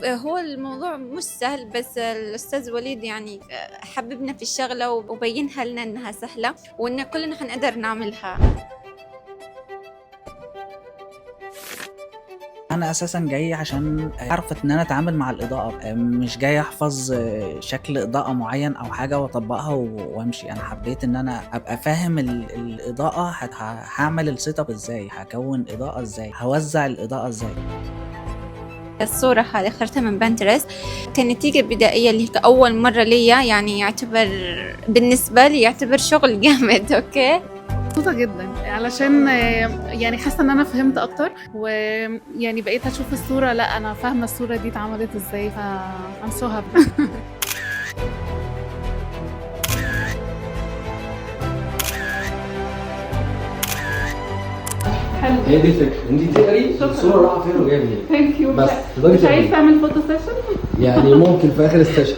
هو الموضوع مش سهل، بس الأستاذ وليد يعني حببنا في الشغلة وبينها لنا إنها سهلة وإن كلنا حنقدر نعملها. انا اساسا جاي عشان اعرف ان انا اتعامل مع الاضاءه، مش جاي احفظ شكل اضاءه معين او حاجه واطبقها وامشي. انا حبيت ان انا ابقى فاهم الاضاءه، هعمل السيت اب ازاي، هكون اضاءه ازاي، هوزع الاضاءه ازاي. الصورة هذه اخترتها من بنترست، كنتيجة بدائية اللي هي أول مرة ليا، يعني يعتبر بالنسبة لي يعتبر شغل جامد. أوكي، مبسوطة جدا علشان يعني حاسة ان انا فهمت اكتر، ويعني بقيت اشوف الصورة، لا انا فاهمة الصورة دي اتعملت ازاي، ف I'm so happy. حلو. هي دي الفكره، انت تقري الصوره رايحه فين وجايه منين. ثانك يو. بس مش عايز تعمل فوتو سيشن؟ يعني ممكن في اخر السيشن.